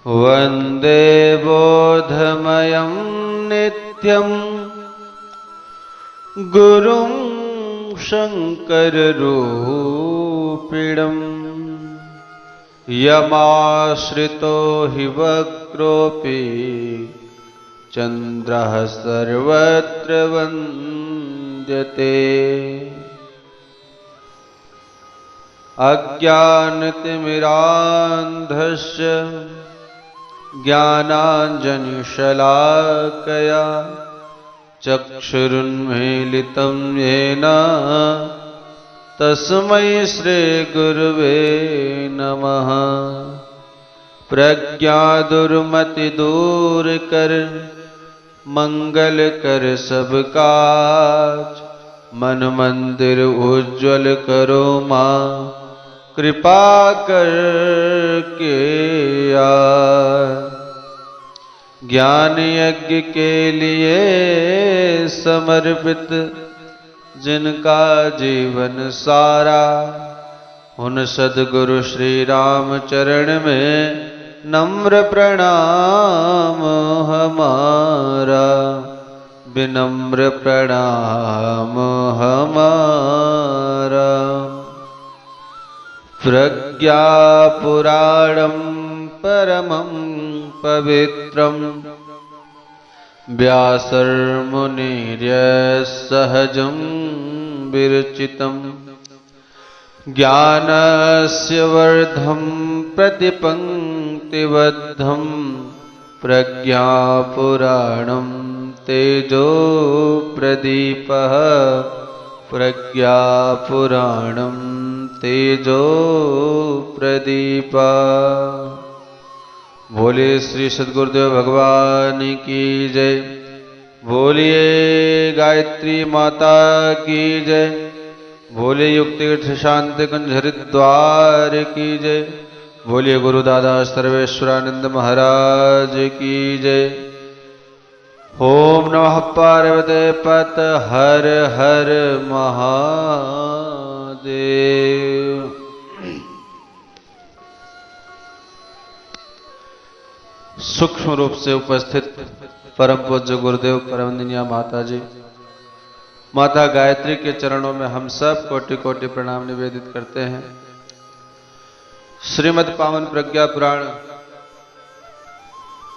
वन्दे बोधमयं नित्यं गुरुं शङ्कररूपिणम् यमाश्रितो हि वक्रोऽपि चन्द्रः सर्वत्र वन्द्यते। अज्ञानतिमिरान्धस्य ज्ञानाञ्जनशलाकया चक्षुरुन्मीलितं येन तस्मै श्रीगुरुवे नमः। प्रज्ञादुर्मतिदूर कर मंगल कर सब काज, मन मंदिर उज्ज्वल करो माँ कृपा कर के यार। ज्ञान यज्ञ के लिए समर्पित जिनका जीवन सारा, उन सद्गुरु श्री राम चरण में नम्र प्रणाम हमारा, विनम्र प्रणाम हमारा। प्रज्ञा पुराणं परमं पवित्रं व्यासर्मुनिर्यस्सहजं विरचितं, ज्ञानस्य वर्धं प्रतिपङ्क्तिबद्धं प्रज्ञापुराणं तेजो प्रदीपः, प्रज्ञापुराणं तेजो प्रदीपः। बोले श्री सद्गुरुदेव भगवान की जय। बोलिए गायत्री माता की जय। बोले युक्तितीर्थ शांति कुंज हरिद्वार की जय। बोलिए गुरु दादा सर्वेश्वरानंद महाराज की जय। ओम नमः पार्वते पत हर हर महादेव। सूक्ष्म रूप से उपस्थित परम पूज्य गुरुदेव परमवंदनीय माता जी, माता गायत्री के चरणों में हम सब कोटि कोटि प्रणाम निवेदित करते हैं। श्रीमद् पावन प्रज्ञा पुराण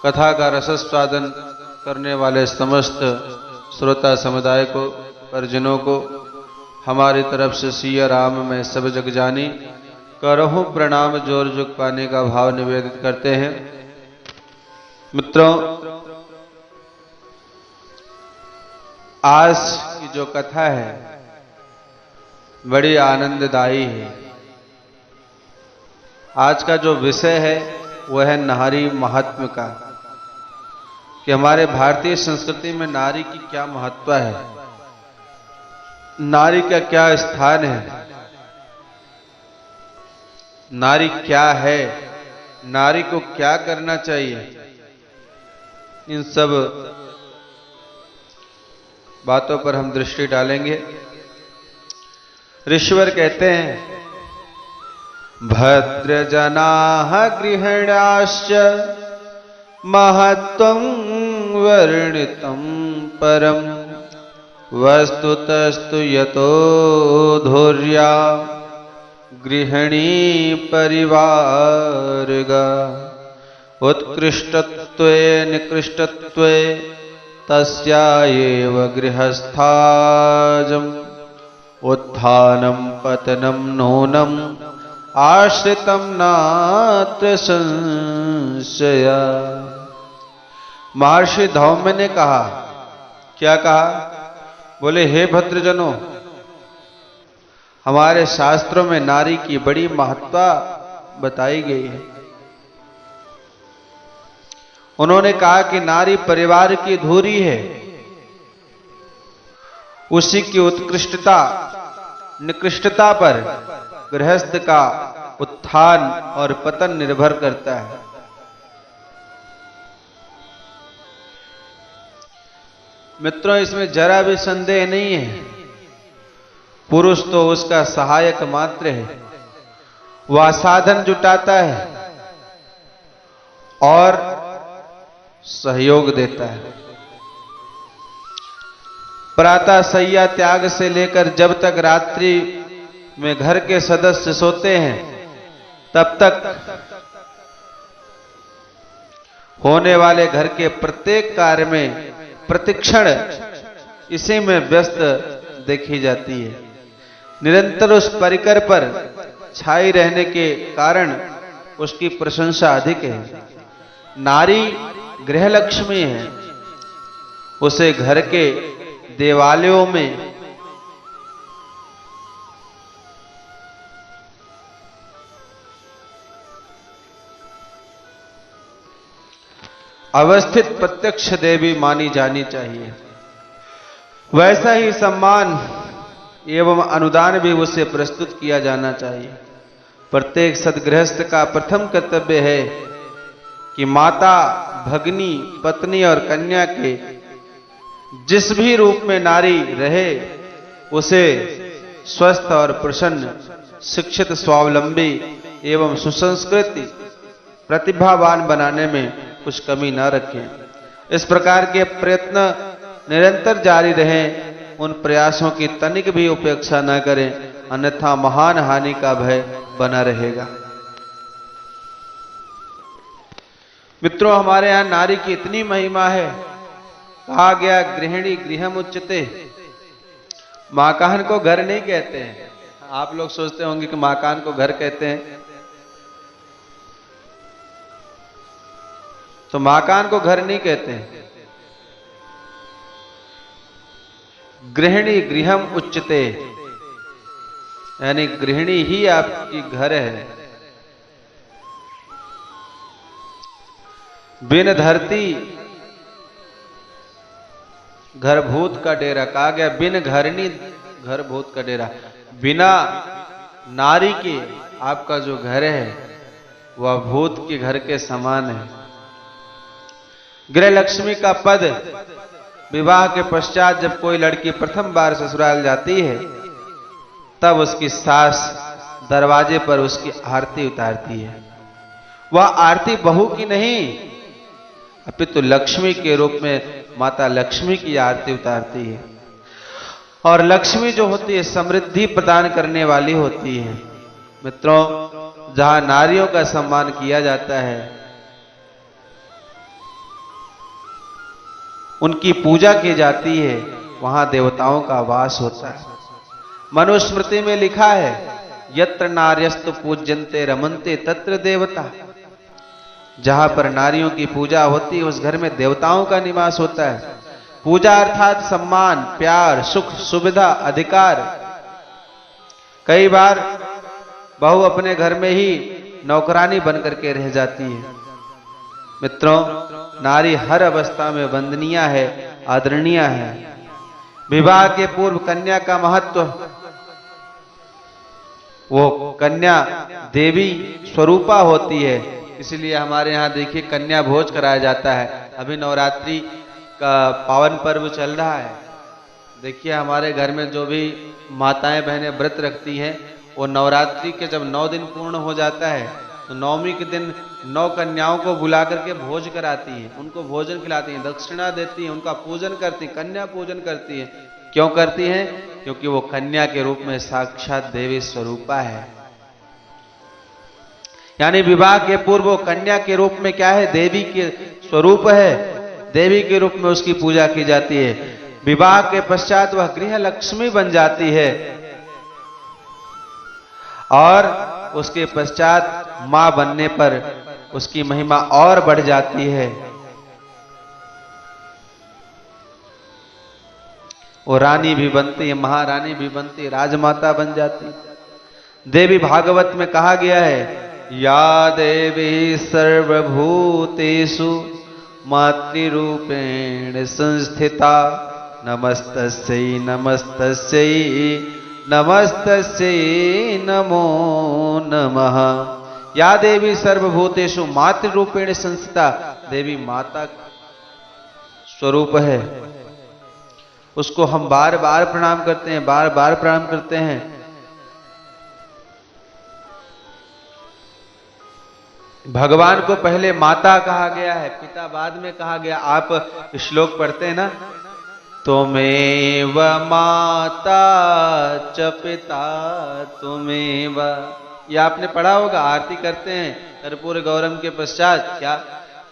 कथा का रसस्वादन करने वाले समस्त श्रोता समुदाय को, परिजनों को हमारी तरफ से सिया राम में सब जग जानी करहूं प्रणाम जोर जुग पाने का भाव निवेदित करते हैं। मित्रों, आज की जो कथा है बड़ी आनंददायी है। आज का जो विषय है वह है नारी महात्म्य का, कि हमारे भारतीय संस्कृति में नारी की क्या महत्व है, नारी का क्या स्थान है, नारी क्या है, नारी को क्या करना चाहिए, इन सब बातों पर हम दृष्टि डालेंगे। ऋषिवर कहते हैं, भद्रजनाः गृहिण्याश्च महत्त्वं वर्णितं परं, वस्तुतस्तु यतो धुर्या गृहिणी परिवारगा, उत्कृष्टत्वे निकृष्टत्वे तस्या एव गृहस्थाजम्, उत्थानं पतनं नूनं आश्रितं नात्र संशया। महर्षि धौम्य ने कहा, क्या कहा? बोले, हे भद्रजनों, हमारे शास्त्रों में नारी की बड़ी महत्ता बताई गई है। उन्होंने कहा कि नारी परिवार की धुरी है, उसी की उत्कृष्टता निकृष्टता पर गृहस्थ का उत्थान और पतन निर्भर करता है। मित्रों, इसमें जरा भी संदेह नहीं है, पुरुष तो उसका सहायक मात्र है, वह साधन जुटाता है और सहयोग देता है। प्रातः शैया त्याग से लेकर जब तक रात्रि में घर के सदस्य सोते हैं तब तक होने वाले घर के प्रत्येक कार्य में प्रतिक्षण इसी में व्यस्त देखी जाती है। निरंतर उस परिकर पर छाई रहने के कारण उसकी प्रशंसा अधिक है। नारी गृहलक्ष्मी है, उसे घर के देवालयों में अवस्थित प्रत्यक्ष देवी मानी जानी चाहिए। वैसा ही सम्मान एवं अनुदान भी उसे प्रस्तुत किया जाना चाहिए। प्रत्येक सद्गृहस्थ का प्रथम कर्तव्य है कि माता, भगनी, पत्नी और कन्या के जिस भी रूप में नारी रहे उसे स्वस्थ और प्रसन्न, शिक्षित, स्वावलंबी एवं सुसंस्कृति प्रतिभावान बनाने में कुछ कमी न रखें। इस प्रकार के प्रयत्न निरंतर जारी रहें। उन प्रयासों की तनिक भी उपेक्षा न करें, अन्यथा महान हानि का भय बना रहेगा। मित्रों, हमारे यहां नारी की इतनी महिमा है, कहा गया गृहिणी गृहम उच्यते। माकान को घर नहीं कहते हैं। आप लोग सोचते होंगे कि माकान को घर कहते हैं, तो माकान को घर नहीं कहते हैं। गृहिणी गृहम उच्यते, यानी गृहिणी ही आपकी घर है। बिन धरती घर भूत का डेरा, कहा गया बिन घरनी घर भूत का डेरा। बिना नारी के आपका जो घर है वह भूत के घर के समान है। गृह लक्ष्मी का पद विवाह के पश्चात जब कोई लड़की प्रथम बार ससुराल जाती है तब उसकी सास दरवाजे पर उसकी आरती उतारती है। वह आरती बहू की नहीं अपितु लक्ष्मी के रूप में माता लक्ष्मी की आरती उतारती है। और लक्ष्मी जो होती है समृद्धि प्रदान करने वाली होती है। मित्रों, जहां नारियों का सम्मान किया जाता है, उनकी पूजा की जाती है, वहां देवताओं का वास होता है। मनुस्मृति में लिखा है, यत्र नार्यस्तु पूज्यन्ते रमन्ते तत्र देवता। जहां पर नारियों की पूजा होती है उस घर में देवताओं का निवास होता है। पूजा अर्थात सम्मान, प्यार, सुख, सुविधा, अधिकार। कई बार बहू अपने घर में ही नौकरानी बनकर के रह जाती है। मित्रों, नारी हर अवस्था में वंदनीय है, आदरणीय है। विवाह के पूर्व कन्या का महत्व, वो कन्या देवी स्वरूपा होती है। इसलिए हमारे यहाँ देखिए कन्या भोज कराया जाता है। अभी नवरात्रि का पावन पर्व चल रहा है। देखिए हमारे घर में जो भी माताएं बहनें व्रत रखती हैं, वो नवरात्रि के जब 9 दिन पूर्ण हो जाता है तो 9वीं के दिन 9 कन्याओं को बुला करके भोज कराती हैं, उनको भोजन खिलाती हैं, दक्षिणा देती हैं, उनका पूजन करती, कन्या पूजन करती हैं। क्यों करती हैं? क्योंकि वो कन्या के रूप में साक्षात देवी स्वरूपा है। यानी विवाह के पूर्व वो कन्या के रूप में क्या है? देवी के स्वरूप है। देवी के रूप में उसकी पूजा की जाती है। विवाह के पश्चात वह गृह लक्ष्मी बन जाती है और उसके पश्चात मां बनने पर उसकी महिमा और बढ़ जाती है। वो रानी भी बनती है, महारानी भी बनती है, राजमाता बन जाती है। देवी भागवत में कहा गया है, या देवी सर्वभूतेषु मातृरूपेण संस्थिता नमस्तस्यै नमस्तस्यै नमस्तस्यै नमो नमः। या देवी सर्वभूतेषु मातृरूपेण संस्थिता, देवी माता स्वरूप है। उसको हम बार बार प्रणाम करते हैं, बार बार प्रणाम करते हैं। भगवान को पहले माता कहा गया है, पिता बाद में कहा गया। आप श्लोक पढ़ते हैं ना, त्वमेव माता च पिता त्वमेव, ये आपने पढ़ा होगा। आरती करते हैं कर्पूर गौरम के पश्चात, क्या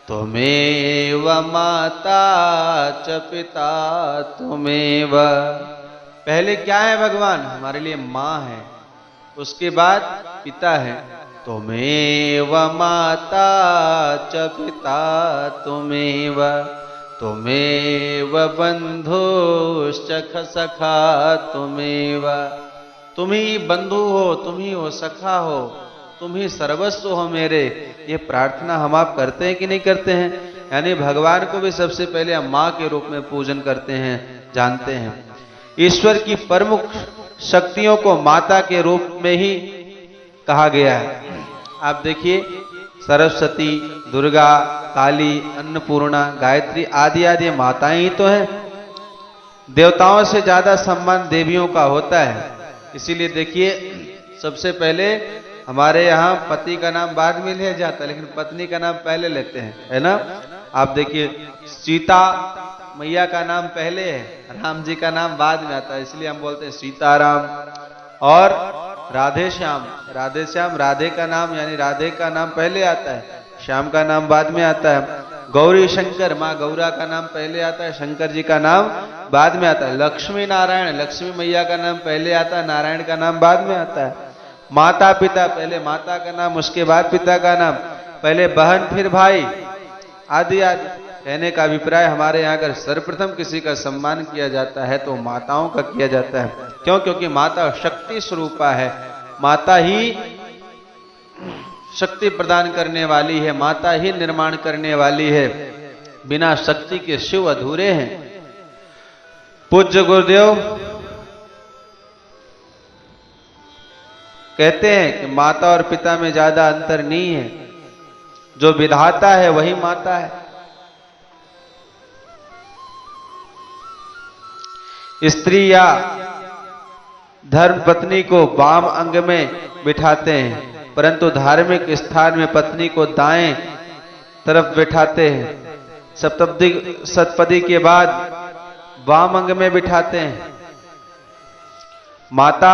त्वमेव माता च पिता त्वमेव। पहले क्या है भगवान? हमारे लिए माँ है, उसके बाद पिता है। त्वमेव माता च पिता त्वमेव, त्वमेव बंधुश्च सखा त्वमेव। तुम ही बंधु हो, तुम ही हो सखा हो, तुम ही सर्वस्व हो मेरे। ये प्रार्थना हम आप करते हैं कि नहीं करते हैं? यानी भगवान को भी सबसे पहले हम माँ के रूप में पूजन करते हैं, जानते हैं। ईश्वर की प्रमुख शक्तियों को माता के रूप में ही कहा गया है। आप देखिए, सरस्वती, दुर्गा, काली, अन्नपूर्णा, गायत्री आदि आदि माताएं ही तो हैं। देवताओं से ज्यादा सम्मान देवियों का होता है। इसीलिए देखिए, सबसे पहले हमारे यहाँ पति का नाम बाद में लिया जाता है, लेकिन पत्नी का नाम पहले लेते हैं, है ना। आप देखिए, सीता मैया का नाम पहले है, राम जी का नाम बाद में आता है, इसलिए हम बोलते हैं सीताराम। और राधे श्याम, राधे श्याम, राधे का नाम यानी राधे का नाम पहले आता है, श्याम का नाम बाद में आता है। गौरी शंकर, माँ गौरा का नाम पहले आता है, शंकर जी का नाम बाद में आता है। लक्ष्मी नारायण, लक्ष्मी मैया का नाम पहले आता है, नारायण का नाम बाद में आता है। माता पिता, पहले माता का नाम उसके बाद पिता का नाम, पहले बहन फिर भाई, आदि आदि। कहने का अभिप्राय, हमारे यहाँ अगर सर्वप्रथम किसी का सम्मान किया जाता है तो माताओं का किया जाता है। क्यों? क्योंकि माता शक्ति स्वरूपा है, माता ही शक्ति प्रदान करने वाली है, माता ही निर्माण करने वाली है। बिना शक्ति के शिव अधूरे हैं। पूज्य गुरुदेव कहते हैं कि माता और पिता में ज्यादा अंतर नहीं है, जो विधाता है वही माता है। स्त्री या धर्म पत्नी को वाम अंग में बिठाते हैं, परंतु धार्मिक स्थान में पत्नी को दाएं तरफ बिठाते हैं। सप्तपदी के बाद वाम अंग में बिठाते हैं। माता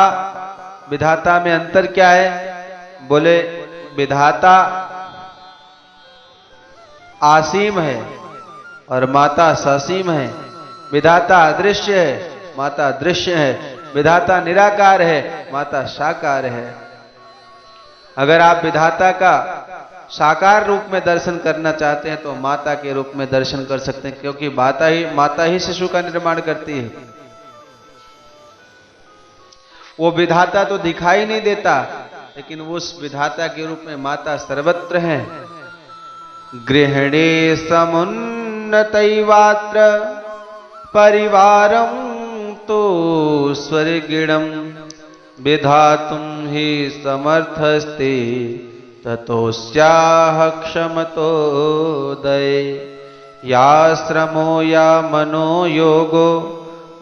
विधाता में अंतर क्या है? बोले विधाता आसीम है और माता ससीम है। विधाता अदृश्य है, माता दृश्य है। विधाता निराकार है, माता साकार है। अगर आप विधाता का साकार रूप में दर्शन करना चाहते हैं तो माता के रूप में दर्शन कर सकते हैं, क्योंकि माता ही शिशु का निर्माण करती है। वो विधाता तो दिखाई नहीं देता, लेकिन उस विधाता के रूप में माता सर्वत्र है। गृहिणी समुन्नतैवात्र परिवारं तो स्वर्गिणं विधातुं हि समर्थस्ते ततोस्याह क्षमतोदये। या श्रमो या मनोयोगो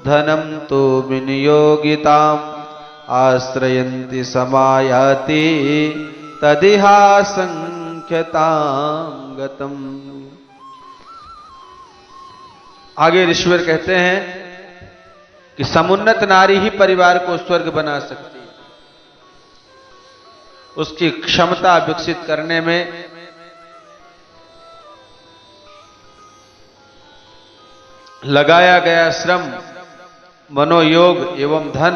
धनं तु विनियोगिताम् आश्रयन्ति समायाति तदिहासंख्यतां गतम्। आगे ऋषिवर कहते हैं कि समुन्नत नारी ही परिवार को स्वर्ग बना सकती है। उसकी क्षमता विकसित करने में लगाया गया श्रम, मनोयोग एवं धन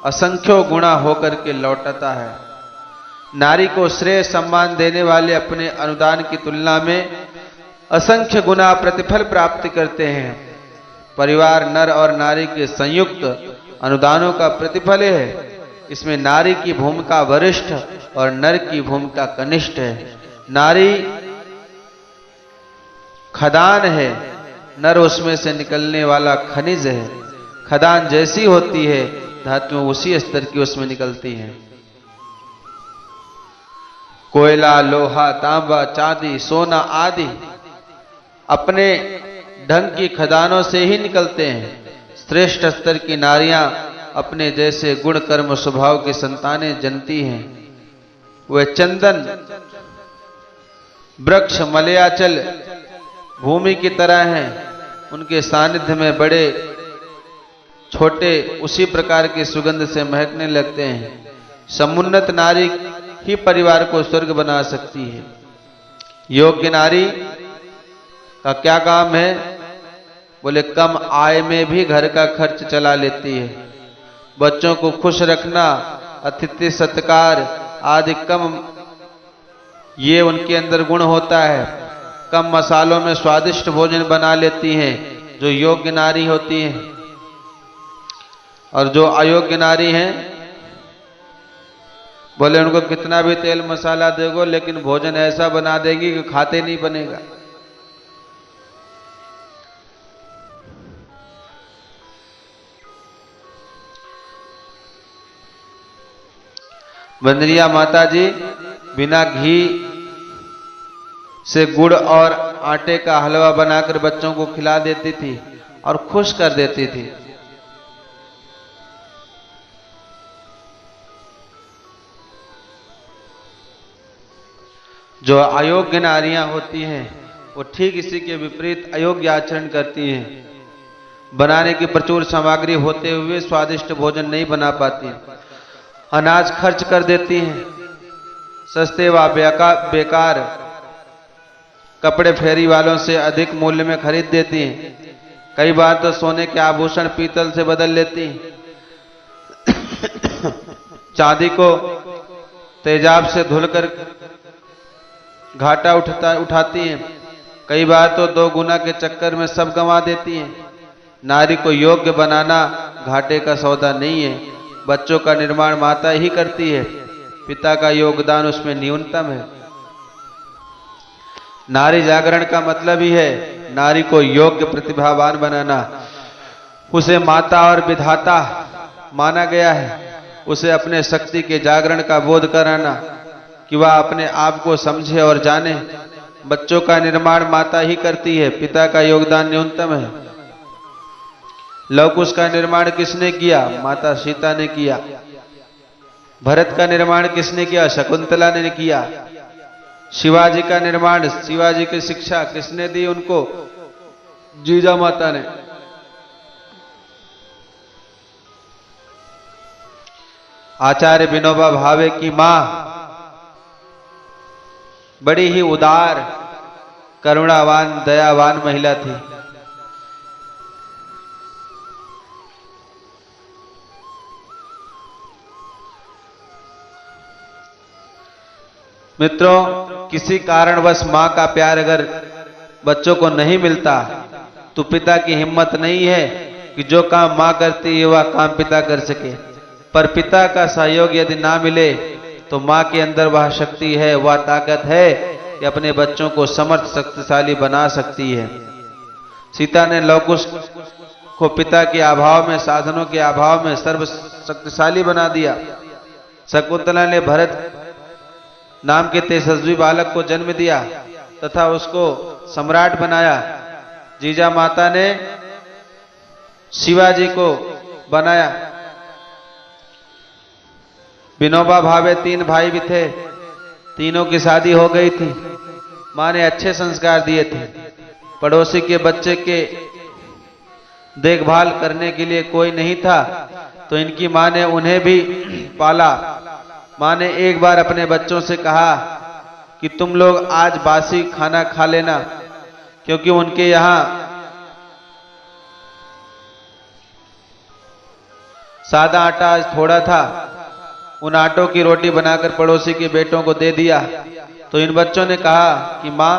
असंख्यों गुणा होकर के लौटता है। नारी को श्रेय सम्मान देने वाले अपने अनुदान की तुलना में असंख्य गुना प्रतिफल प्राप्त करते हैं। परिवार नर और नारी के संयुक्त अनुदानों का प्रतिफल है। इसमें नारी की भूमिका वरिष्ठ और नर की भूमिका कनिष्ठ है। नारी खदान है, नर उसमें से निकलने वाला खनिज है। खदान जैसी होती है, धातुएं उसी स्तर की उसमें निकलती हैं। कोयला, लोहा, तांबा, चांदी, सोना आदि अपने ढंग की खदानों से ही निकलते हैं। श्रेष्ठ स्तर की नारियां अपने जैसे गुण कर्म स्वभाव की संतानें जनती हैं। वह चंदन वृक्ष मलयाचल भूमि की तरह हैं, उनके सानिध्य में बड़े छोटे उसी प्रकार की सुगंध से महकने लगते हैं। समुन्नत नारी ही परिवार को स्वर्ग बना सकती है। योग्य नारी का क्या काम है? बोले कम आय में भी घर का खर्च चला लेती है। बच्चों को खुश रखना, अतिथि सत्कार आदि कम, ये उनके अंदर गुण होता है। कम मसालों में स्वादिष्ट भोजन बना लेती हैं जो योग्य नारी होती हैं। और जो अयोग्य नारी हैं, बोले उनको कितना भी तेल मसाला देगो लेकिन भोजन ऐसा बना देगी कि खाते नहीं बनेगा। बंदरिया माता जी बिना घी से गुड़ और आटे का हलवा बनाकर बच्चों को खिला देती थी और खुश कर देती थी। जो अयोग्य नारियां होती हैं वो ठीक इसी के विपरीत अयोग्य आचरण करती हैं। बनाने की प्रचुर सामग्री होते हुए स्वादिष्ट भोजन नहीं बना पाती, अनाज खर्च कर देती हैं, सस्ते व बेकार कपड़े फेरी वालों से अधिक मूल्य में खरीद देती हैं। कई बार तो सोने के आभूषण पीतल से बदल लेती हैं। चांदी को तेजाब से धुलकर घाटा उठाती हैं। कई बार तो 2 गुना के चक्कर में सब गंवा देती हैं। नारी को योग्य बनाना घाटे का सौदा नहीं है। बच्चों का निर्माण माता ही करती है, पिता का योगदान उसमें न्यूनतम है। नारी जागरण का मतलब ही है नारी को योग्य प्रतिभावान बनाना। उसे माता और विधाता माना गया है। उसे अपने शक्ति के जागरण का बोध कराना कि वह अपने आप को समझे और जाने। बच्चों का निर्माण माता ही करती है, पिता का योगदान न्यूनतम है। लवकुश का निर्माण किसने किया? माता सीता ने किया। भरत का निर्माण किसने किया? शकुंतला ने किया। शिवाजी का निर्माण, शिवाजी की शिक्षा किसने दी उनको? जीजा माता ने। आचार्य विनोबा भावे की मां बड़ी ही उदार, करुणावान, दयावान महिला थी। मित्रों, किसी कारणवश मां का प्यार अगर बच्चों को नहीं मिलता तो पिता की हिम्मत नहीं है कि जो काम मां करती है वह काम पिता कर सके। पर पिता का सहयोग यदि ना मिले तो मां के अंदर वह शक्ति है, वह ताकत है कि अपने बच्चों को समर्थ शक्तिशाली बना सकती है। सीता ने लवकुश को पिता के अभाव में, साधनों के अभाव में सर्व शक्तिशाली बना दिया। शकुंतला ने भरत नाम के तेजस्वी बालक को जन्म दिया तथा उसको सम्राट बनाया। जीजा माता ने शिवाजी को बनाया। विनोबा भावे 3 भाई भी थे, तीनों की शादी हो गई थी। मां ने अच्छे संस्कार दिए थे। पड़ोसी के बच्चे के देखभाल करने के लिए कोई नहीं था तो इनकी मां ने उन्हें भी पाला। मां ने एक बार अपने बच्चों से कहा कि तुम लोग आज बासी खाना खा लेना, क्योंकि उनके यहां सादा आटा आज थोड़ा था। उन आटों की रोटी बनाकर पड़ोसी के बेटों को दे दिया। तो इन बच्चों ने कहा कि मां,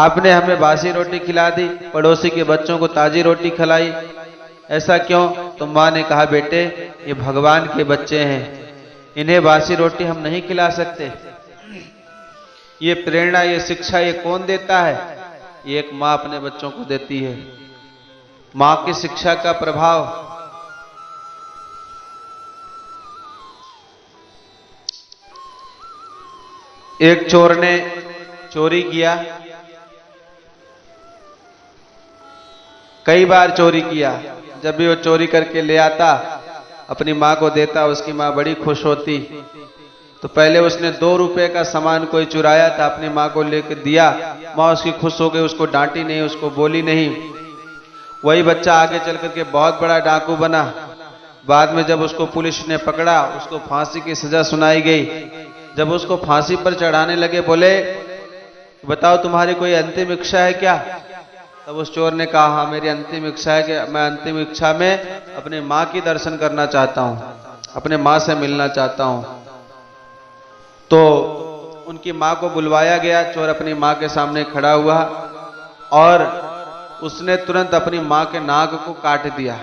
आपने हमें बासी रोटी खिला दी, पड़ोसी के बच्चों को ताजी रोटी खिलाई, ऐसा क्यों? तो मां ने कहा, बेटे ये भगवान के बच्चे हैं, इन्हें बासी रोटी हम नहीं खिला सकते। ये प्रेरणा, ये शिक्षा ये कौन देता है? ये एक मां अपने बच्चों को देती है। मां की शिक्षा का प्रभाव। एक चोर ने चोरी किया, कई बार चोरी किया। जब भी वो चोरी करके ले आता अपनी मां को देता, उसकी मां बड़ी खुश होती। तो पहले उसने 2 रुपए का सामान कोई चुराया था, अपनी माँ को लेकर दिया। माँ उसकी खुश हो गई, उसको डांटी नहीं, उसको बोली नहीं। वही बच्चा आगे चल करके बहुत बड़ा डाकू बना। बाद में जब उसको पुलिस ने पकड़ा, उसको फांसी की सजा सुनाई गई। जब उसको फांसी पर चढ़ाने लगे, बोले बताओ तुम्हारी कोई अंतिम इच्छा है क्या? तब उस चोर ने कहा, हाँ मेरी अंतिम इच्छा है कि मैं अंतिम इच्छा में अपने माँ की दर्शन करना चाहता हूं, अपने माँ से मिलना चाहता हूं। तो उनकी माँ को बुलवाया गया। चोर अपनी माँ के सामने खड़ा हुआ और उसने तुरंत अपनी माँ के नाक को काट दिया।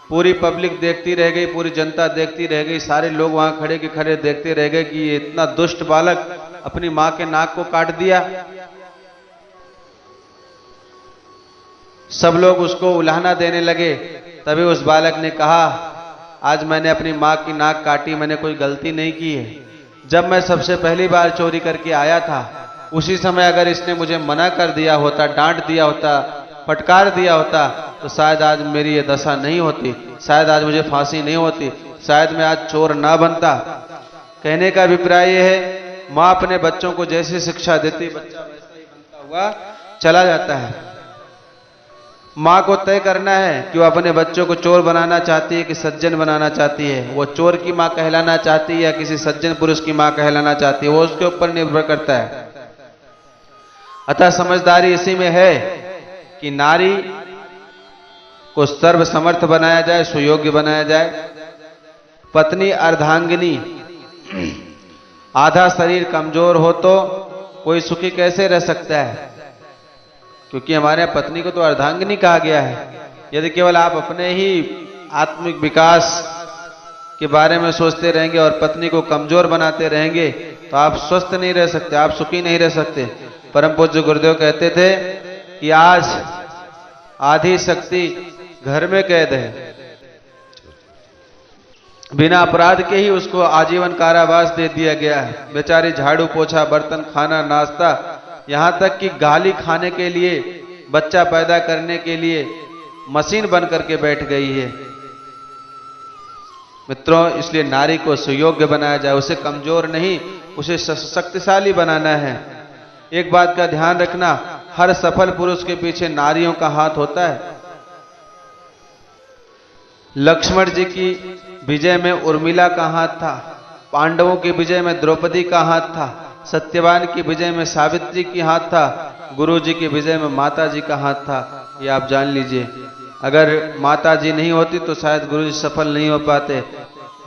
पूरी पब्लिक देखती रह गई, पूरी जनता देखती रह गई, सारे लोग वहां खड़े के खड़े देखते रह गए कि ये इतना दुष्ट बालक अपनी माँ के नाक को काट दिया। सब लोग उसको उलाहना देने लगे। तभी उस बालक ने कहा, आज मैंने अपनी माँ की नाक काटी, मैंने कोई गलती नहीं की है। जब मैं सबसे पहली बार चोरी करके आया था, उसी समय अगर इसने मुझे मना कर दिया होता, डांट दिया होता, फटकार दिया होता, तो शायद आज मेरी ये दशा नहीं होती, शायद आज मुझे फांसी नहीं होती, शायद मैं आज चोर ना बनता। कहने का अभिप्राय यह है, माँ अपने बच्चों को जैसी शिक्षा देती, बच्चा वैसा ही बनता हुआ चला जाता है। माँ को तय करना है कि वो अपने बच्चों को चोर बनाना चाहती है कि सज्जन बनाना चाहती है। वो चोर की माँ कहलाना चाहती है या किसी सज्जन पुरुष की माँ कहलाना चाहती है, वो उसके ऊपर निर्भर करता है। अतः समझदारी इसी में है कि नारी को सर्वसमर्थ बनाया जाए, सुयोग्य बनाया जाए। पत्नी अर्धांगिनी, आधा शरीर कमजोर हो तो कोई सुखी कैसे रह सकता है? क्योंकि हमारे यहाँ पत्नी को तो अर्धांगिनी कहा गया है। यदि केवल आप अपने ही आत्मिक विकास के बारे में सोचते रहेंगे और पत्नी को कमजोर बनाते रहेंगे तो आप स्वस्थ नहीं रह सकते, आप सुखी नहीं रह सकते। परम पूज्य गुरुदेव कहते थे कि आज आधी शक्ति घर में कैद है, बिना अपराध के ही उसको आजीवन कारावास दे दिया गया है। बेचारी झाड़ू पोछा, बर्तन, खाना, नाश्ता, यहां तक कि गाली खाने के लिए, बच्चा पैदा करने के लिए मशीन बन करके बैठ गई है। मित्रों, इसलिए नारी को सुयोग्य बनाया जाए, उसे कमजोर नहीं, उसे शक्तिशाली बनाना है। एक बात का ध्यान रखना, हर सफल पुरुष के पीछे नारियों का हाथ होता है। लक्ष्मण जी की विजय में उर्मिला का हाथ था, पांडवों की विजय में द्रौपदी का हाथ था, सत्यवान की विजय में सावित्री की हाथ था, गुरु जी की विजय में माता जी का हाथ था। ये आप जान लीजिए। अगर माता जी नहीं होती तो शायद गुरु जी सफल नहीं हो पाते,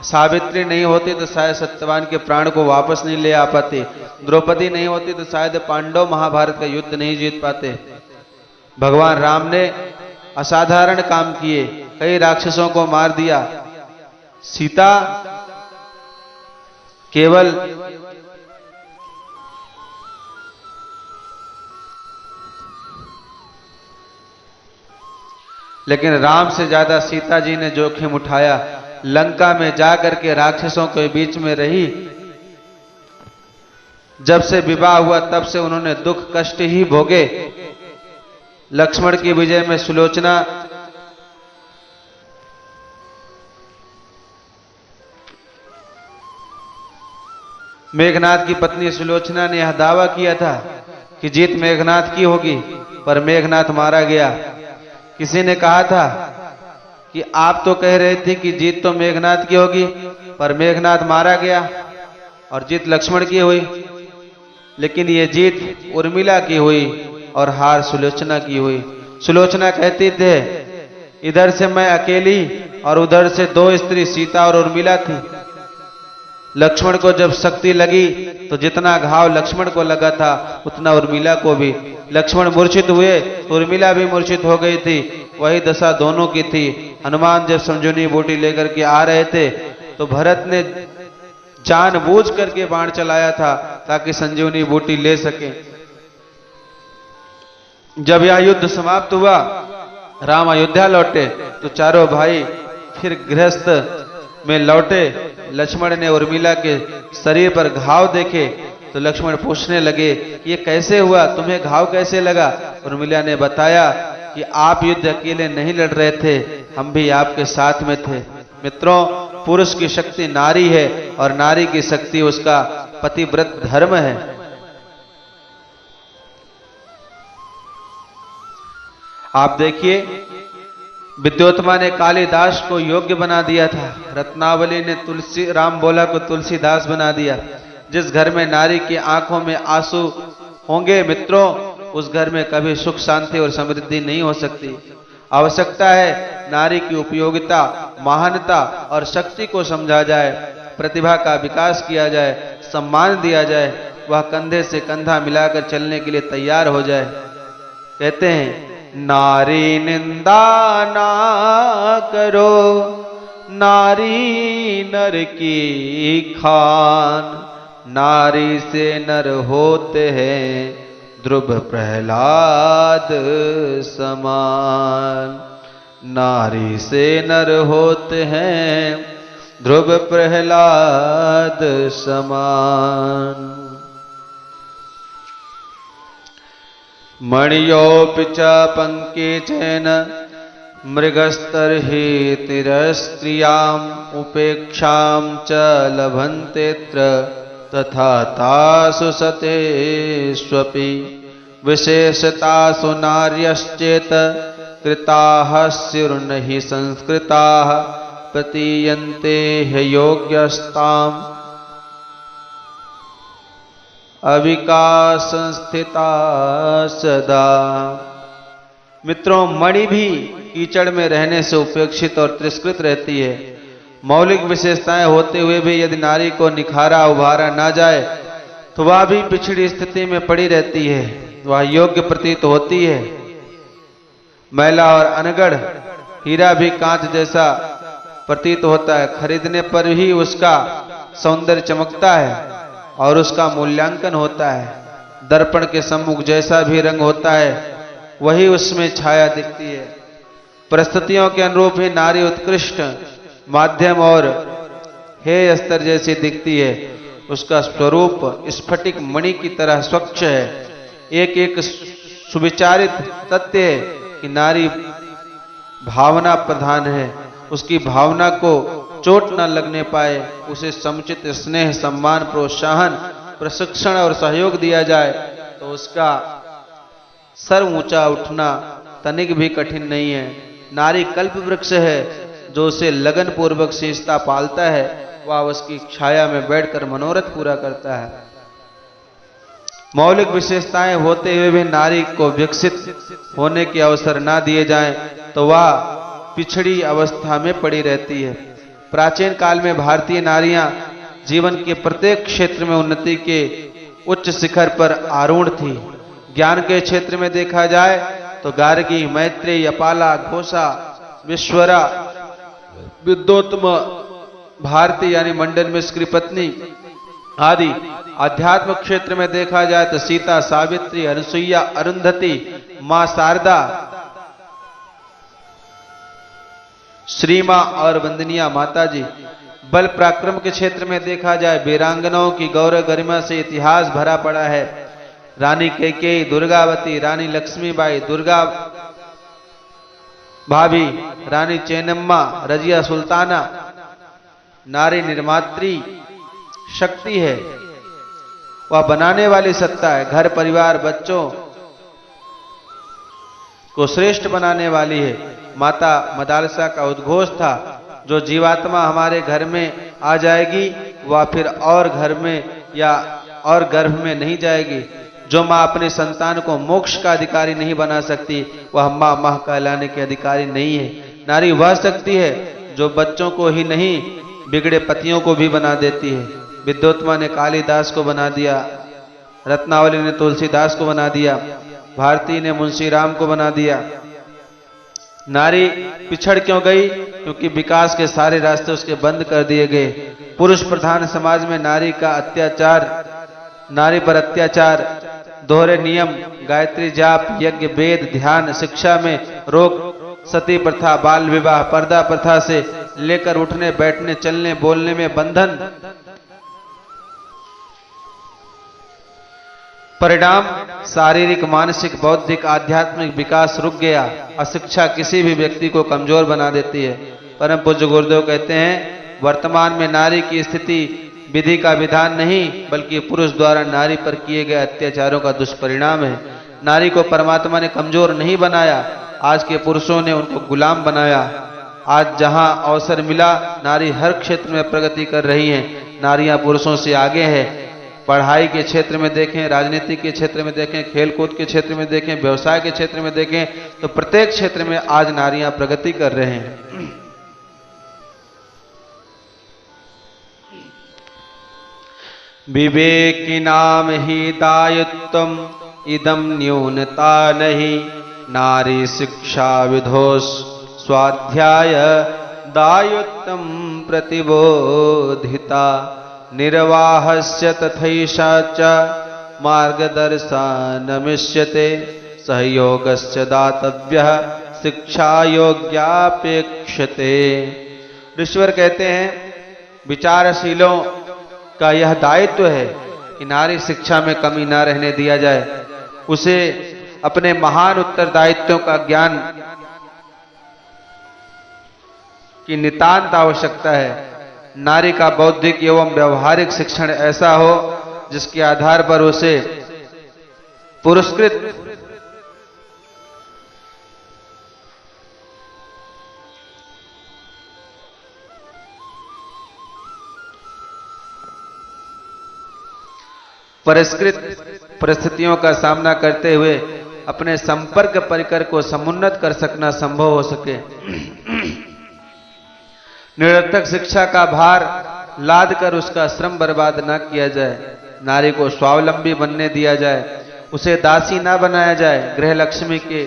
सावित्री नहीं होती तो शायद सत्यवान के प्राण को वापस नहीं ले आ पाते, द्रौपदी नहीं होती तो शायद पांडव महाभारत का युद्ध नहीं जीत पाते। भगवान राम ने असाधारण काम किए, कई राक्षसों को मार दिया। सीता केवल लेकिन राम से ज्यादा सीता जी ने जोखिम उठाया। लंका में जाकर के राक्षसों के बीच में रही। जब से विवाह हुआ तब से उन्होंने दुख कष्ट ही भोगे। लक्ष्मण की विजय में सुलोचना मेघनाथ की पत्नी सुलोचना ने यह दावा किया था कि जीत मेघनाथ की होगी, पर मेघनाथ मारा गया। किसी ने कहा था कि आप तो कह रहे थे कि जीत तो मेघनाथ की होगी, पर मेघनाथ मारा गया और जीत लक्ष्मण की हुई। लेकिन ये जीत उर्मिला की हुई और हार सुलोचना की हुई। सुलोचना कहती थे, इधर से मैं अकेली और उधर से 2 स्त्री सीता और उर्मिला थी। लक्ष्मण को जब शक्ति लगी तो जितना घाव लक्ष्मण को लगा था उतना उर्मिला को भी। लक्ष्मण मूर्छित हुए तो उर्मिला भी मूर्छित हो गई थी। वही दशा दोनों की थी। हनुमान जब संजीवनी बूटी लेकर के आ रहे थे तो भरत ने जानबूझ करके बाण चलाया था ताकि संजीवनी बूटी ले सके। जब यह युद्ध समाप्त हुआ, राम अयोध्या लौटे तो चारों भाई फिर गृहस्थ में लौटे। लक्ष्मण ने उर्मिला के शरीर पर घाव देखे तो लक्ष्मण पूछने लगे कि ये कैसे हुआ, तुम्हें घाव कैसे लगा? उर्मिला ने बताया कि आप युद्ध अकेले नहीं लड़ रहे थे, हम भी आपके साथ में थे। मित्रों, पुरुष की शक्ति नारी है और नारी की शक्ति उसका पतिव्रत धर्म है। आप देखिए, विद्योत्मा ने कालिदास को योग्य बना दिया था, रत्नावली ने तुलसी राम बोला को तुलसीदास बना दिया। जिस घर में नारी की आंखों में आंसू होंगे मित्रों, उस घर में कभी सुख शांति और समृद्धि नहीं हो सकती। आवश्यकता है नारी की उपयोगिता, महानता और शक्ति को समझा जाए, प्रतिभा का विकास किया जाए, सम्मान दिया जाए, वह कंधे से कंधा मिलाकर चलने के लिए तैयार हो जाए। कहते हैं, नारी निंदा ना करो, नारी नर की खान, नारी से नर होते हैं ध्रुव प्रहलाद समान, नारी से नर होते हैं ध्रुव प्रहलाद समान। मणियोऽपि च पंकेचन मृगस्तर्हि तिरस्क्रियाम् उपेक्षां च लभन्तेऽत्र तथा तासु सतेष्वपि विशेषतासु नार्यश्चेत् कृताः स्युर्नहि संस्कृताः प्रतीयन्ते ह्ययोग्यस्ताम् अविकास संस्थिता सदा। मित्रों, मणि भी कीचड़ में रहने से उपेक्षित और तिरस्कृत रहती है। मौलिक विशेषताएं होते हुए भी यदि नारी को निखारा उभारा ना जाए तो वह भी पिछड़ी स्थिति में पड़ी रहती है, वह योग्य प्रतीत होती है। मैला और अनगढ़ हीरा भी कांच जैसा प्रतीत होता है, खरीदने पर ही उसका सौंदर्य चमकता है और उसका मूल्यांकन होता है। दर्पण के सम्मुख जैसा भी रंग होता है वही उसमें छाया दिखती है। परिस्थितियों के अनुरूप ही नारी उत्कृष्ट, माध्यम और हेय स्तर जैसी दिखती है। उसका स्वरूप स्फटिक मणि की तरह स्वच्छ है। एक एक सुविचारित तथ्य है कि नारी भावना प्रधान है। उसकी भावना को चोट न लगने पाए, उसे समुचित स्नेह, सम्मान, प्रोत्साहन, प्रशिक्षण और सहयोग दिया जाए तो उसका सर ऊंचा उठना तनिक भी कठिन नहीं है। नारी कल्प वृक्ष है, जो उसे लगन पूर्वक सींचता पालता है, वह उसकी छाया में बैठकर मनोरथ पूरा करता है। मौलिक विशेषताएं होते हुए भी नारी को विकसित होने के अवसर ना दिए जाएं तो वह पिछड़ी अवस्था में पड़ी रहती है। प्राचीन काल में भारतीय नारियां जीवन के प्रत्येक क्षेत्र में उन्नति के उच्च शिखर पर आरूढ़ थी। ज्ञान के क्षेत्र में देखा जाए तो गार्गी, मैत्रेयी, अपाला, घोषा, विश्वरा, विद्योत्तम, भारती यानी मंडन मिश्र की पत्नी आदि। आध्यात्म क्षेत्र में देखा जाए तो सीता, सावित्री, अनुसुईया, अरुंधति, मां शारदा, श्री मां और वंदनिया माता जी। बल पराक्रम के क्षेत्र में देखा जाए वीरांगनाओं की गौरव गरिमा से इतिहास भरा पड़ा है। रानी कैकेयी, दुर्गावती, रानी लक्ष्मीबाई, दुर्गा भाभी, रानी चेन्नम्मा, रजिया सुल्ताना। नारी निर्मात्री शक्ति है, वह बनाने वाली सत्ता है। घर परिवार बच्चों को श्रेष्ठ बनाने वाली है। माता मदालसा का उद्घोष था, जो जीवात्मा हमारे घर में आ जाएगी वह फिर और घर में या और गर्भ में नहीं जाएगी। जो माँ अपने संतान को मोक्ष का अधिकारी नहीं बना सकती वह माँ कहलाने के अधिकारी नहीं है। नारी वह शक्ति है जो बच्चों को ही नहीं बिगड़े पतियों को भी बना देती है। विद्योत्मा ने कालिदास को बना दिया, रत्नावली ने तुलसीदास को बना दिया, भारती ने मुंशी राम को बना दिया। नारी पिछड़ क्यों गई? क्योंकि विकास के सारे रास्ते उसके बंद कर दिए गए। पुरुष प्रधान समाज में नारी पर अत्याचार, दोहरे नियम, गायत्री जाप, यज्ञ, वेद, ध्यान, शिक्षा में रोक, सती प्रथा, बाल विवाह, पर्दा प्रथा से लेकर उठने बैठने, चलने बोलने में बंधन। परिणाम शारीरिक, मानसिक, बौद्धिक, आध्यात्मिक विकास रुक गया। अशिक्षा किसी भी व्यक्ति को कमजोर बना देती है। परम पूज्य गुरुदेव कहते हैं वर्तमान में नारी की स्थिति विधि का विधान नहीं बल्कि पुरुष द्वारा नारी पर किए गए अत्याचारों का दुष्परिणाम है। नारी को परमात्मा ने कमजोर नहीं बनाया, आज के पुरुषों ने उनको गुलाम बनाया। आज जहां अवसर मिला नारी हर क्षेत्र में प्रगति कर रही हैं। नारियां पुरुषों से आगे हैं। पढ़ाई के क्षेत्र में देखें, राजनीति के क्षेत्र में देखें, खेलकूद के क्षेत्र में देखें, व्यवसाय के क्षेत्र में देखें, तो प्रत्येक क्षेत्र में आज नारियां प्रगति कर रहे हैं। विवेकी नाम ही दायित्वम इदम न्यूनता नहीं, नारी शिक्षा विधोष स्वाध्याय दायित्वम प्रतिबोधिता, निर्वाहस्य तथैषा च मार्गदर्शनमिष्यते, सहयोगस्य दातव्यः शिक्षा योग्यापेक्षते। ऋषिवर कहते हैं विचारशीलों का यह दायित्व है कि नारी शिक्षा में कमी ना रहने दिया जाए, उसे अपने महान उत्तरदायित्वों का ज्ञान की नितांत आवश्यकता है। नारी का बौद्धिक एवं व्यवहारिक शिक्षण ऐसा हो जिसके आधार पर उसे पुरस्कृत परिष्कृत परिस्थितियों का सामना करते हुए अपने संपर्क परिकर को समुन्नत कर सकना संभव हो सके। निरर्थक शिक्षा का भार लाद कर उसका श्रम बर्बाद न किया जाए। नारी को स्वावलंबी बनने दिया जाए, उसे दासी ना बनाया जाए। गृह लक्ष्मी के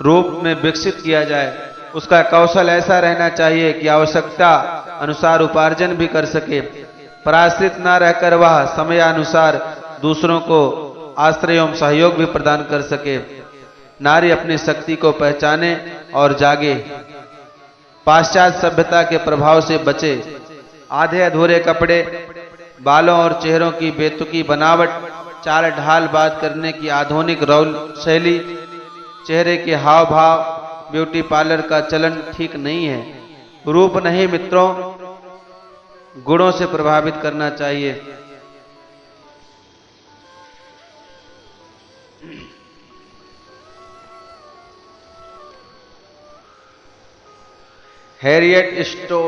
रूप में विकसित किया जाए। उसका कौशल ऐसा रहना चाहिए कि आवश्यकता अनुसार उपार्जन भी कर सके। पराश्रित न रहकर वह समयानुसार दूसरों को आश्रय एवं सहयोग भी प्रदान कर सके। नारी अपनी शक्ति को पहचाने और जागे। पाश्चात्य सभ्यता के प्रभाव से बचे। आधे अधूरे कपड़े, बालों और चेहरों की बेतुकी बनावट, चाल ढाल बात करने की आधुनिक रौल शैली, चेहरे के हाव भाव, ब्यूटी पार्लर का चलन ठीक नहीं है। रूप नहीं मित्रों, गुणों से प्रभावित करना चाहिए। हैरियट स्टो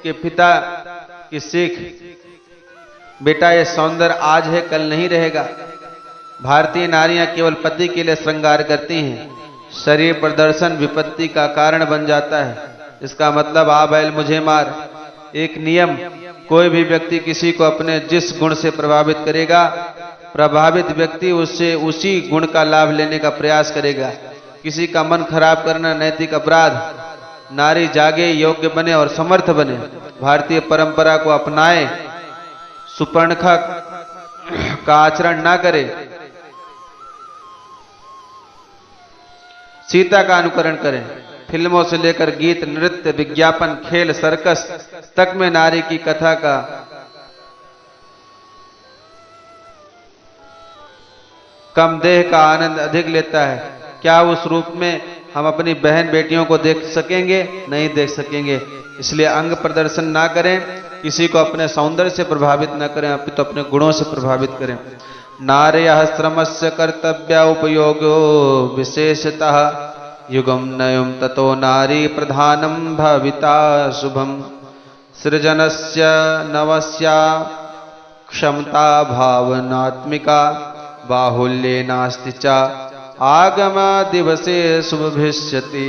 के पिता की सीख, बेटा ये सौंदर्य आज है कल नहीं रहेगा। भारतीय नारियां केवल पति के लिए श्रृंगार करती हैं। शरीर प्रदर्शन विपत्ति का कारण बन जाता है। इसका मतलब आ बैल मुझे मार। एक नियम, कोई भी व्यक्ति किसी को अपने जिस गुण से प्रभावित करेगा, प्रभावित व्यक्ति उससे उसी गुण का लाभ लेने का प्रयास करेगा। किसी का मन खराब करना नैतिक अपराध। नारी जागे, योग्य बने और समर्थ बने। भारतीय परंपरा को अपनाए, सुपर्णखा का आचरण ना करे, सीता का अनुकरण करें। फिल्मों से लेकर गीत, नृत्य, विज्ञापन, खेल, सर्कस तक में नारी की कथा का कम देह का आनंद अधिक लेता है। क्या उस रूप में हम अपनी बहन बेटियों को देख सकेंगे? नहीं देख सकेंगे। इसलिए अंग प्रदर्शन ना करें, किसी को अपने सौंदर्य से प्रभावित ना करें, अपितु अपने गुणों से प्रभावित करें। नार्यः श्रमस्य कर्तव्य उपयोगो विशेषतः, युगम नयुम ततो नारी प्रधानम भविता शुभम, सृजनस्य नवस्या क्षमता भावनात्मिका, बाहुल्ये नास्ति च आगम दिवसे शुभभिष्यति।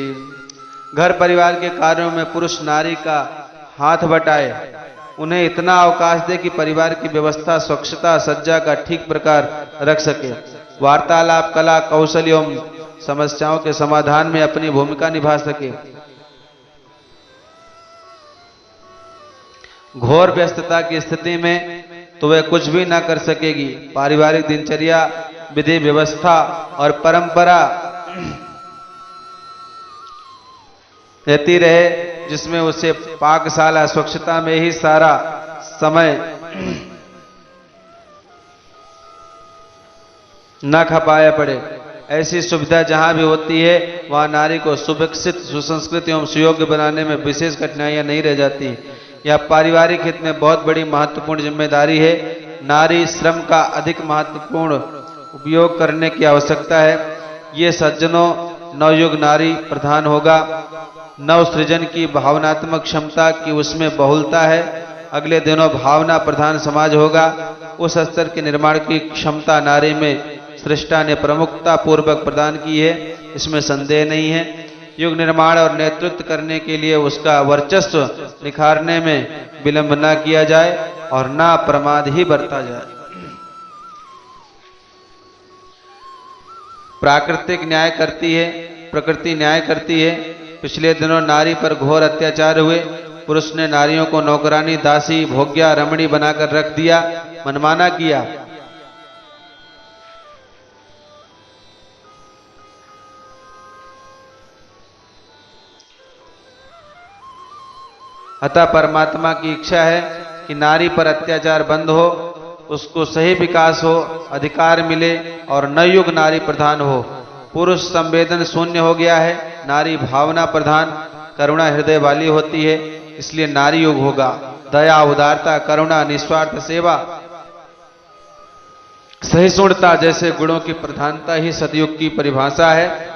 घर परिवार के कार्यों में पुरुष नारी का हाथ बटाए, उन्हें इतना अवकाश दे कि परिवार की व्यवस्था, स्वच्छता, सज्जा का ठीक प्रकार रख सके। वार्तालाप, कला, कौशल एवं समस्याओं के समाधान में अपनी भूमिका निभा सके। घोर व्यस्तता की स्थिति में तो वह कुछ भी ना कर सकेगी। पारिवारिक दिनचर्या, विधि व्यवस्था और परंपरा रहती रहे, जिसमें उसे पाकशाला, स्वच्छता में ही सारा समय न खपाया पड़े। ऐसी सुविधा जहां भी होती है वहां नारी को सुविकसित, सुसंस्कृत एवं सुयोग्य बनाने में विशेष कठिनाइयां नहीं रह जाती। यह पारिवारिक हित में बहुत बड़ी महत्वपूर्ण जिम्मेदारी है। नारी श्रम का अधिक महत्वपूर्ण उपयोग करने की आवश्यकता है। ये सज्जनों, नवयुग नारी प्रधान होगा। नव सृजन की भावनात्मक क्षमता की उसमें बहुलता है। अगले दिनों भावना प्रधान समाज होगा। उस स्तर के निर्माण की क्षमता नारी में सृष्टा ने प्रमुखता पूर्वक प्रदान की है, इसमें संदेह नहीं है। युग निर्माण और नेतृत्व करने के लिए उसका वर्चस्व निखारने में विलंब न किया जाए और ना प्रमाद ही बरता जाए। प्राकृतिक न्याय करती है, प्रकृति न्याय करती है। पिछले दिनों नारी पर घोर अत्याचार हुए। पुरुष ने नारियों को नौकरानी, दासी, भोग्या, रमणी बनाकर रख दिया, मनमाना किया। अतः परमात्मा की इच्छा है कि नारी पर अत्याचार बंद हो, उसको सही विकास हो, अधिकार मिले और नवयुग नारी प्रधान हो। पुरुष संवेदन शून्य हो गया है, नारी भावना प्रधान, करुणा हृदय वाली होती है, इसलिए नारी युग होगा। दया, उदारता, करुणा, निस्वार्थ सेवा, सहिष्णुता जैसे गुणों की प्रधानता ही सतयुग की परिभाषा है।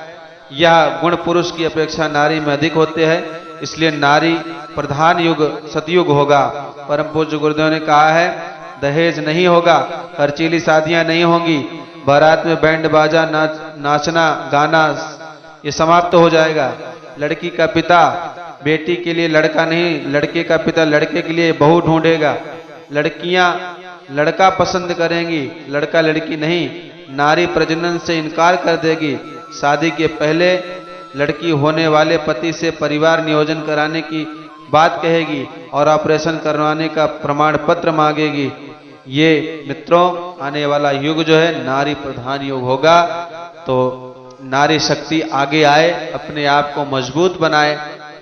यह गुण पुरुष की अपेक्षा नारी में अधिक होते हैं, इसलिए नारी प्रधान युग सतयुग होगा। परम पूज्य गुरुदेव ने कहा है, दहेज नहीं होगा, खर्चीली शादियां नहीं होंगी, बारात में बैंड बाजा, नाचना गाना ये समाप्त हो जाएगा। लड़की का पिता बेटी के लिए लड़का नहीं, लड़के का पिता लड़के के लिए बहू ढूंढेगा। लड़कियां लड़का पसंद करेंगी, लड़का लड़की नहीं। नारी प्रजनन से इनकार कर देगी। शादी के पहले लड़की होने वाले पति से परिवार नियोजन कराने की बात कहेगी और ऑपरेशन करवाने का प्रमाण पत्र मांगेगी। ये मित्रों, आने वाला युग जो है नारी प्रधान युग होगा। तो नारी शक्ति आगे आए, अपने आप को मजबूत बनाए,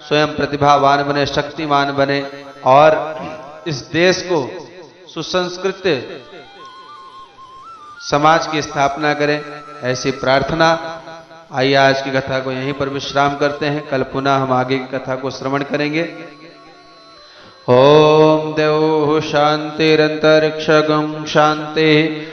स्वयं प्रतिभावान बने, शक्तिमान बने और इस देश को सुसंस्कृत समाज की स्थापना करें, ऐसी प्रार्थना। आइए आज की कथा को यहीं पर विश्राम करते हैं। कल पुनः हम आगे की कथा को श्रवण करेंगे। ओम देव शांतिरंतरिक्षगम शांति,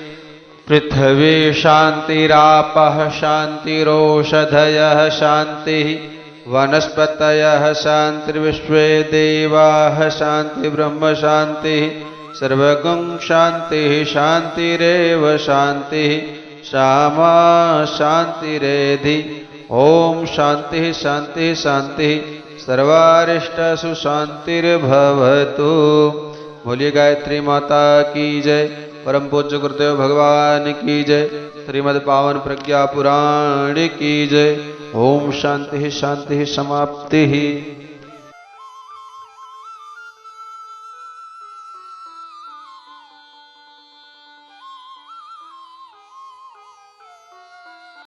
पृथ्वी शांतिरापः शांतिरोषधयः शांति, वनस्पतयः शांतिर्विश्वे देवाः शांति ब्रह्म शांति, सर्वगं शांति शांतिरेव शांति, श्यामा शांतिरेधि। ओम शांति शांति शांति, सर्वारिष्टसु शांतिर्भवतु। बोलिए गायत्री माता की जय, परम पूज्य गुरुदेव भगवान की जय, श्रीमद् पावन प्रज्ञा पुराण की जय। ओम शांति शांति समाप्ति।